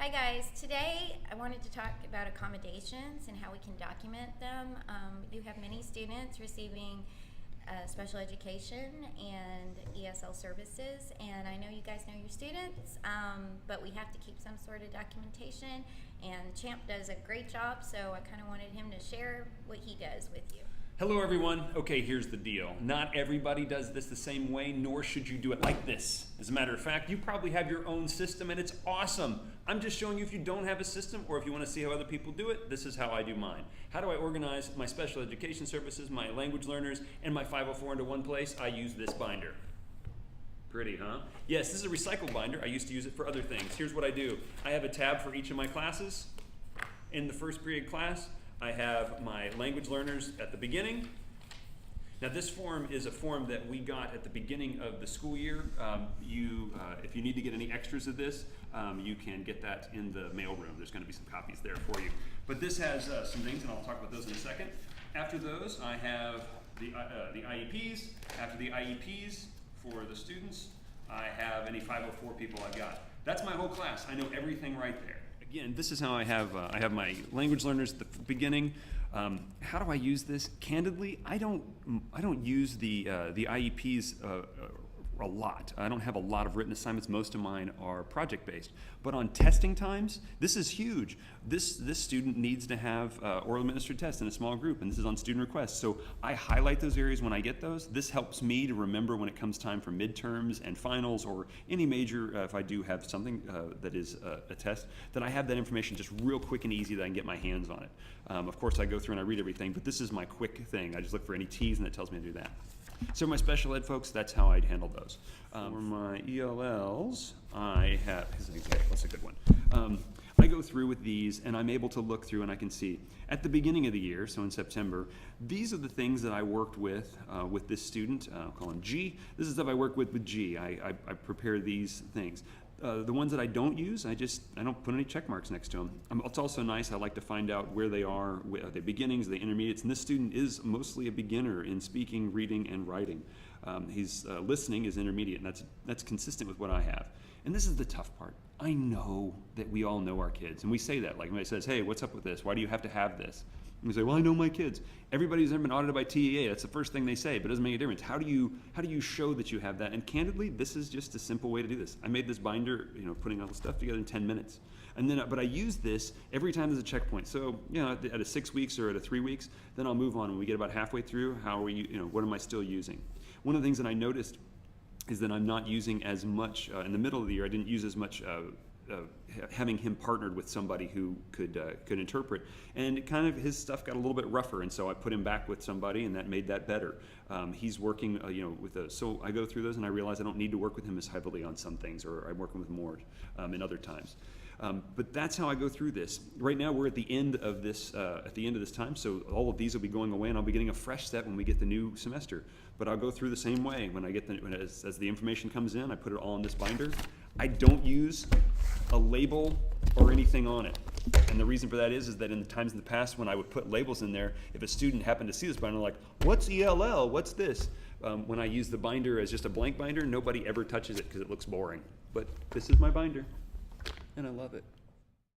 Hi guys, today I wanted to talk about accommodations and how we can document them. You have many students receiving special education and ESL services, and I know you guys know your students, but we have to keep some sort of documentation, and Champ does a great job, so I kind of wanted him to share what he does with you. Hello everyone. Okay, here's the deal. Not everybody does this the same way, nor should you do it like this. As a matter of fact, you probably have your own system and it's awesome. I'm just showing you if you don't have a system or if you want to see how other people do it, this is how I do mine. How do I organize my special education services, my language learners, and my 504 into one place? I use this binder. Pretty, huh? Yes, this is a recycled binder. I used to use it for other things. Here's what I do. I have a tab for each of my classes. In the first period class, I have my language learners at the beginning. Now this form is a form that we got at the beginning of the school year. If you need to get any extras of this, you can get that in the mail room. There's going to be some copies there for you. But this has some things, and I'll talk about those in a second. After those, I have the IEPs. After the IEPs for the students, I have any 504 people I've got. That's my whole class. I know everything right there. Again, this is how I have my language learners at the beginning. How do I use this? Candidly, I don't use the IEPs a lot. I don't have a lot of written assignments. Most of mine are project-based. But on testing times, this is huge. This student needs to have oral administered tests in a small group, and this is on student request. So I highlight those areas when I get those. This helps me to remember when it comes time for midterms and finals or any major, if I do have something that is a test, that I have that information just real quick and easy that I can get my hands on it. Of course, I go through and I read everything, but this is my quick thing. I just look for any T's and it tells me to do that. So my special ed folks, that's how I'd handle those. For my ELLs, I have, what's a good one? I go through with these and I'm able to look through and I can see at the beginning of the year, so in September, these are the things that I worked with this student. I'll call him G. This is stuff I work with G. I prepare these things. The ones that I don't use, I don't put any check marks next to them. It's also nice, I like to find out where they are the beginnings, the intermediates, and this student is mostly a beginner in speaking, reading, and writing. He's listening is intermediate, and that's consistent with what I have. And this is the tough part. I know that we all know our kids, and we say that, like when somebody says, hey, what's up with this? Why do you have to have this? And we say, well, I know my kids. Everybody who's ever been audited by TEA, that's the first thing they say, but it doesn't make a difference. How do you show that you have that? And candidly, this is just a simple way to do this. I made this binder, putting all the stuff together in 10 minutes. And then, but I use this every time there's a checkpoint. So, at a 6 weeks or at a 3 weeks, then I'll move on. When we get about halfway through, what am I still using? One of the things that I noticed is that I'm not using as much, in the middle of the year, I didn't use as much having him partnered with somebody who could interpret, and his stuff got a little bit rougher, and so I put him back with somebody, and that made that better. He's working, so I go through those, and I realize I don't need to work with him as heavily on some things, or I'm working with more in other times. But that's how I go through this. Right now, we're at the end of this time, so all of these will be going away, and I'll be getting a fresh set when we get the new semester. But I'll go through the same way. When I get as the information comes in, I put it all in this binder. I don't use a label or anything on it. And the reason for that is that in the times in the past when I would put labels in there, if a student happened to see this binder, like, what's ELL? What's this? When I use the binder as just a blank binder, nobody ever touches it because it looks boring. But this is my binder, and I love it.